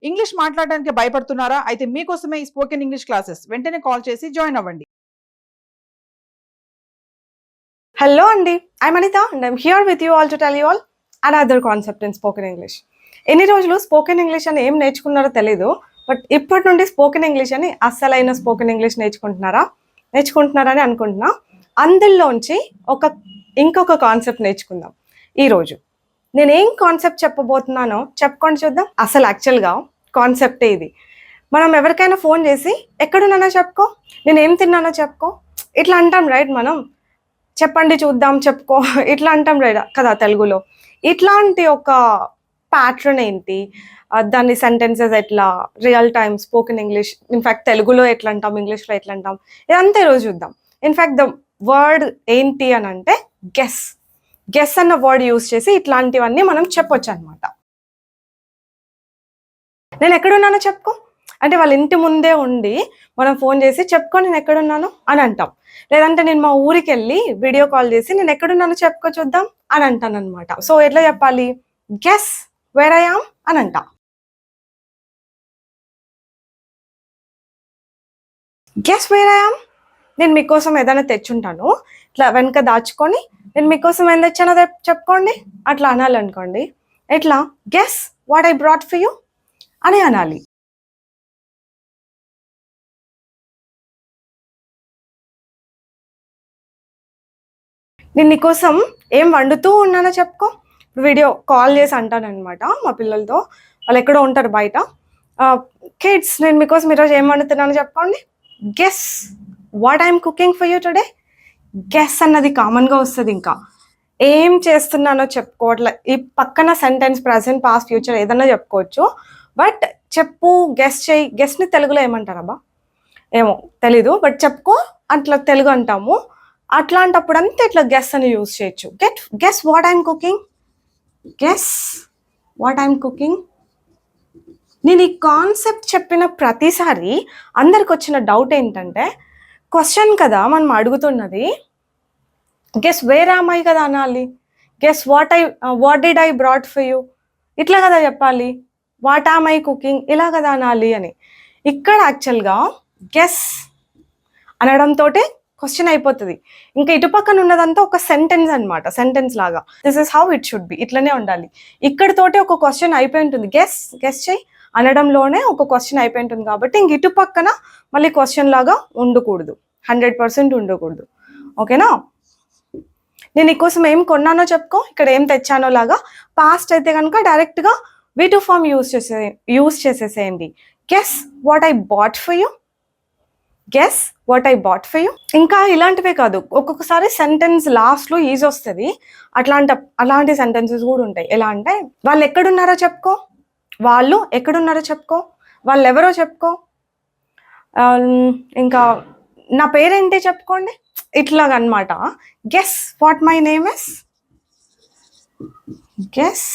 English మాట్లాడడానికి భయపడుతున్నారా? అయితే మీకోసమే ఈ స్పోకెన్ ఇంగ్లీష్ క్లాసెస్. వెంటనే కాల్ చేసి జాయిన్ అవ్వండి. Hello Andy, I'm Anita and I'm here with you all to tell you all another concept in spoken English. ఎన్ని రోజులు స్పోకెన్ ఇంగ్లీష్ అని ఏం నేర్చుకున్నారో తెలీదు, బట్ ఇప్పటి నుండి స్పోకెన్ ఇంగ్లీష్ అని అస్సలైన స్పోకెన్ ఇంగ్లీష్ నేర్చుకుంటున్నారని అనుకుంటున్నా. అందులోంచి ఇంకొక కాన్సెప్ట్ నేర్చుకుందాం ఈరోజు. నేనేం కాన్సెప్ట్ చెప్పబోతున్నానో చెప్పుకొని చూద్దాం. అసలు యాక్చువల్గా కాన్సెప్టే ఇది. మనం ఎవరికైనా ఫోన్ చేసి ఎక్కడున్నానో చెప్పుకో, నేనేం తిన్నానో చెప్పుకో, ఇట్లా అంటాం రైట్. మనం చెప్పండి చూద్దాం చెప్పుకో ఇట్లా అంటాం రైట్ కదా తెలుగులో. ఇట్లాంటి ఒక ప్యాటర్న్ ఏంటి, దాని సెంటెన్సెస్ ఎట్లా, real time spoken English, in fact తెలుగులో ఎట్లా అంటాం, ఇంగ్లీష్లో ఎట్లా అంటాం, ఇదంతా ఈరోజు చూద్దాం. ఇన్ఫ్యాక్ట్ ద వర్డ్ ఏంటి అని అంటే గెస్ అన్న వర్డ్ యూజ్ చేసి ఇట్లాంటివన్నీ మనం చెప్పొచ్చు అనమాట. నేను ఎక్కడున్నానో చెప్పుకో అంటే వాళ్ళ ఇంటి ముందే ఉండి మనం ఫోన్ చేసి చెప్పుకో నేను ఎక్కడున్నాను అని అంటాం. లేదంటే నేను మా ఊరికి వెళ్ళి వీడియో కాల్ చేసి నేను ఎక్కడున్నానో చెప్పుకో చూద్దాం అని అంటాను అనమాట. సో ఎట్లా చెప్పాలి? గెస్ వేర్ ఐ యామ్ అని అంటా. గెస్ వేర్ ఐ యామ్, నేను మీకోసం ఏదైనా తెచ్చుంటాను, ఇట్లా వెనక దాచుకొని నేను మీకోసం ఏం తెచ్చానో చెప్పుకోండి అట్లా అనాలనుకోండి. ఎట్లా? Guess what I brought for you అని అనాలి. నేను నీకోసం ఏం వండుతూ ఉన్నానో చెప్పుకో. వీడియో కాల్ చేసి అంటానమాట మా పిల్లలతో, వాళ్ళు ఎక్కడో ఉంటారు బయట. కిడ్స్, నేను మీకోసం ఈరోజు ఏం వండుతున్నానో చెప్పుకోండి. Guess what I'm cooking for you today. Guess అన్నది కామన్గా వస్తుంది. ఇంకా ఏం చేస్తున్నానో చెప్పుకోవట్లే. ఈ పక్కన సెంటెన్స్ ప్రజెంట్ పాస్ట్ ఫ్యూచర్ ఏదన్నా చెప్పుకోవచ్చు, బట్ చెప్పు గెస్ చేయి. గెస్ని తెలుగులో ఏమంటారబ్బా ఏమో తెలీదు, బట్ చెప్పుకో అట్లా తెలుగు అంటాము. అట్లాంటప్పుడు అంతా ఇట్లా గెస్ అని యూజ్ చేయొచ్చు. Guess what I'm cooking, guess what I'm cooking. నేను ఈ కాన్సెప్ట్ చెప్పిన ప్రతిసారి అందరికి వచ్చిన డౌట్ ఏంటంటే, క్వశ్చన్ కదా మనం అడుగుతున్నది, గెస్ వేర్ ఆమ్ ఐ కదా అనాలి. Guess what did I brought for you ఇట్లా కదా చెప్పాలి. వాట్ ఆమ్ ఐ కుకింగ్ ఇలా కదా అనాలి అని. ఇక్కడ యాక్చువల్గా గెస్ అనడంతో క్వశ్చన్ అయిపోతుంది. ఇంకా ఇటు పక్కన ఉన్నదంతా ఒక సెంటెన్స్ అనమాట, సెంటెన్స్ లాగా. This is how it should be, ఇట్లనే ఉండాలి. ఇక్కడితోటే ఒక క్వశ్చన్ అయిపోయి ఉంటుంది. గెస్ చేయి అనడంలోనే ఒక క్వశ్చన్ అయిపోయి ఉంటుంది. కాబట్టి ఇంక ఇటు పక్కన మళ్ళీ క్వశ్చన్ లాగా ఉండకూడదు, 100% ఉండకూడదు. ఓకేనా? నేను నీకోసం ఏం కొన్నానో చెప్పుకో, ఇక్కడ ఏం తెచ్చానో లాగా. పాస్ట్ అయితే కనుక డైరెక్ట్గా V2 ఫామ్ యూజ్ చేసేసేయండి. Guess what I bought for you, guess what I bought for you. ఇంకా ఇలాంటివే కాదు, ఒక్కొక్కసారి సెంటెన్స్ లాస్ట్లో ఈజీ వస్తుంది. అలాంటి సెంటెన్సెస్ కూడా ఉంటాయి. ఎలా అంటే, వాళ్ళు ఎక్కడున్నారో చెప్పుకో, వాళ్ళు ఎక్కడున్నారో చెప్పుకో, వాళ్ళు ఎవరో చెప్పుకో, ఇంకా నా పేరేంటి చెప్పుకోండి, ఇట్లాగ అనమాట. Guess what my name is, guess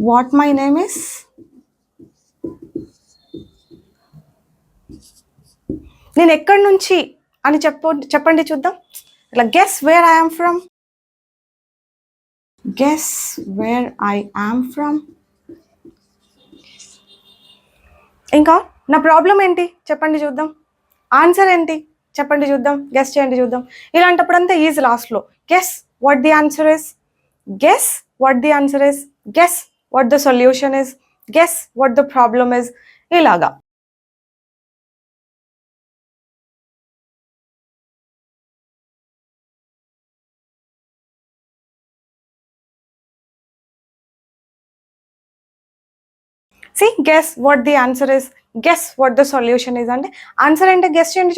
what my name is. నేను ఎక్కడి నుంచి అని చెప్పండి చూద్దాం. ఇట్లా guess where I am from, guess where I am from. ఇంకా నా ప్రాబ్లం ఏంటి చెప్పండి చూద్దాం, ఆన్సర్ ఏంటి చెప్పండి చూద్దాం, గెస్ చేయండి చూద్దాం. ఇలాంటప్పుడు అంతా ఈజీ లాస్ట్లో. Guess what the answer is, guess what the answer is, guess what the solution is, guess what the problem is, ఇలాగా. See guess what the answer is, guess what the solution is. అంటే answer అంటే గెస్ చేయండి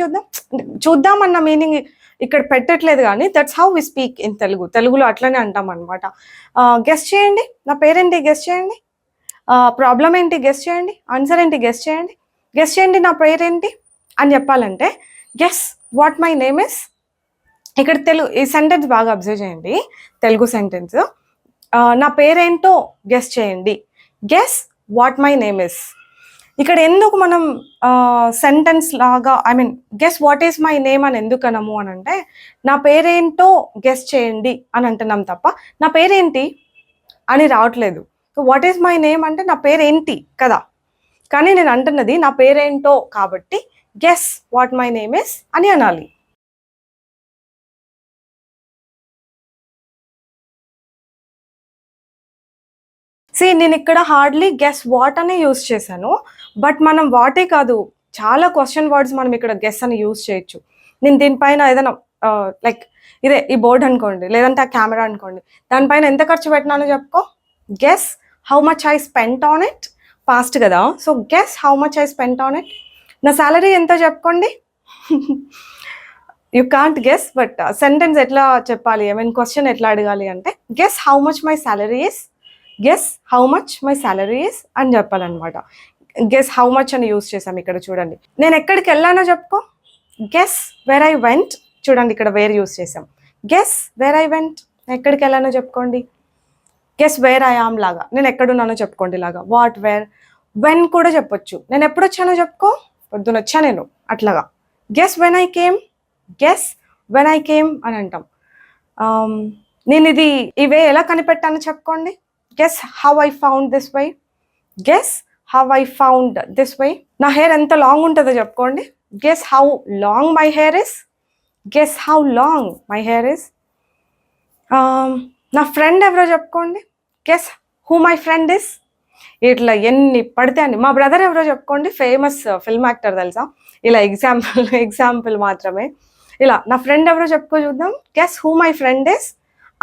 చూద్దాం అన్న meaning ఇక్కడ పెట్టట్లేదు, కానీ that's how we speak in తెలుగులో అట్లనే అంటాం అనమాట. గెస్ చేయండి, నా పేరేంటి గెస్ చేయండి, ప్రాబ్లం ఏంటి గెస్ చేయండి, ఆన్సర్ ఏంటి గెస్ చేయండి, గెస్ చేయండి నా పేరేంటి అని చెప్పాలంటే guess what my name is. ఇక్కడ ఈ సెంటెన్స్ బాగా అబ్జర్వ్ చేయండి, తెలుగు సెంటెన్స్. నా పేరేంటో గెస్ చేయండి, guess what my name is. ఇక్కడ ఎందుకు మనం సెంటెన్స్ లాగా, I mean guess what is my name అని ఎందుకు అనము అని అంటే, నా పేరేంటో గెస్ చేయండి అని అంటున్నాం తప్ప నా పేరేంటి అని రావట్లేదు. So what is my name అంటే నా పేరేంటి కదా, కానీ నేను అంటున్నది నా పేరేంటో కాబట్టి guess what my name is అని అనాలి. నేను ఇక్కడ హార్డ్లీ గెస్ వాట్ అని యూజ్ చేశాను, బట్ మనం వాటే కాదు చాలా క్వశ్చన్ వర్డ్స్ మనం ఇక్కడ గెస్ అని యూజ్ చేయొచ్చు. నేను దీనిపైన ఏదైనా లైక్ ఇదే ఈ బోర్డ్ అనుకోండి, లేదంటే ఆ కెమెరా అనుకోండి, దానిపైన ఎంత ఖర్చు పెట్టినానో చెప్పుకో. Guess how much I spent on it. Past కదా, so guess how much I spent on it. నా సాలరీ ఎంతో చెప్పుకోండి. You can't guess, but sentence ఎట్లా చెప్పాలి, ఐ మీన్ క్వశ్చన్ ఎట్లా అడగాలి అంటే guess how much my salary is, guess how much my salary is అని చెప్పాలన్నమాట. గెస్ హౌ మచ్ అని యూజ్ చేసాం ఇక్కడ చూడండి. నేను ఎక్కడికి వెళ్ళానో చెప్పుకో. Guess where I went. చూడండి ఇక్కడ వేర్ యూజ్ చేసాం. గెస్ వేర్ ఐ వెంట్, ఎక్కడికి వెళ్ళానో చెప్పుకోండి. గెస్ వేర్ ఐ ఆమ్ లాగా, నేను ఎక్కడున్నానో చెప్పుకోండి లాగా. వాట్, వేర్, వెన్ కూడా చెప్పొచ్చు. నేను ఎప్పుడు వచ్చానో చెప్పుకో, పొద్దున వచ్చా నేను అట్లాగా. Guess when I came, guess when I came అని అంటాం. నేను ఇది ఈ వే ఎలా కనిపెట్టానో చెప్పుకోండి. Guess how I found this way, guess how I found this way. నా హెయిర్ ఎంత లాంగ్ ఉంటుందో చెప్పుకోండి. Guess how long my hair is, guess how long my hair is. నా ఫ్రెండ్ ఎవరో చెప్పుకోండి. Guess who my friend is. ఇట్లా ఎన్ని పడితే అన్ని. మా బ్రదర్ ఎవరో చెప్పుకోండి, ఫేమస్ ఫిల్మ్ యాక్టర్ తెలుసా. ఇలా ఎగ్జాంపుల్ మాత్రమే. ఇలా నా ఫ్రెండ్ ఎవరో చెప్పుకో చూద్దాం. Guess who my friend is.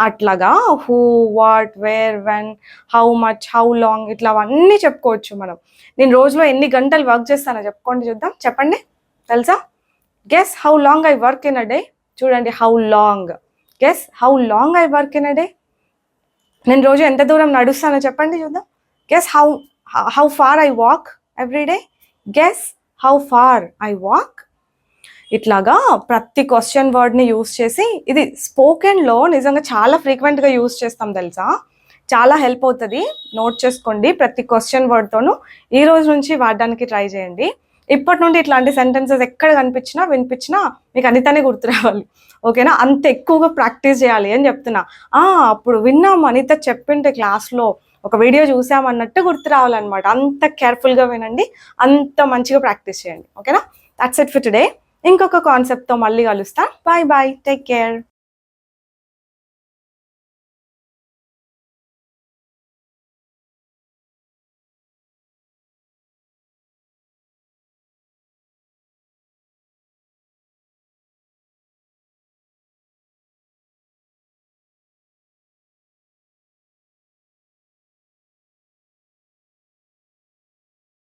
అట్లాగా who, what, where, when, how much, how long, ఇట్లా అవన్నీ చెప్పుకోవచ్చు మనం. నేను రోజులో ఎన్ని గంటలు వర్క్ చేస్తానో చెప్పుకోండి చూద్దాం. చెప్పండి, తెలుసా? Guess how long I work in a day. చూడండి, how long. Guess how long I work in a day. నేను రోజు ఎంత దూరం నడుస్తానో చెప్పండి చూద్దాం. Guess how far I walk every day. Guess how far I walk. ఇట్లాగా ప్రతి క్వశ్చన్ వర్డ్ని యూజ్ చేసి, ఇది స్పోకెన్లో నిజంగా చాలా ఫ్రీక్వెంట్గా యూజ్ చేస్తాం తెలుసా. చాలా హెల్ప్ అవుతుంది, నోట్ చేసుకోండి. ప్రతి క్వశ్చన్ వర్డ్తోనూ ఈ రోజు నుంచి వాడడానికి ట్రై చేయండి. ఇప్పటి నుండి ఇట్లాంటి సెంటెన్సెస్ ఎక్కడ కనిపించినా వినిపించినా మీకు అనితనే గుర్తు రావాలి, ఓకేనా? అంత ఎక్కువగా ప్రాక్టీస్ చేయాలి అని చెప్తున్నా. అప్పుడు విన్నాం అనిత చెప్పింటే క్లాస్లో, ఒక వీడియో చూసామన్నట్టు గుర్తు రావాలన్నమాట. అంత కేర్ఫుల్గా వినండి, అంత మంచిగా ప్రాక్టీస్ చేయండి, ఓకేనా? That's it for today. ఇంకొక కాన్సెప్ట్తో మళ్ళీ కలుస్తాను. Bye bye, take care.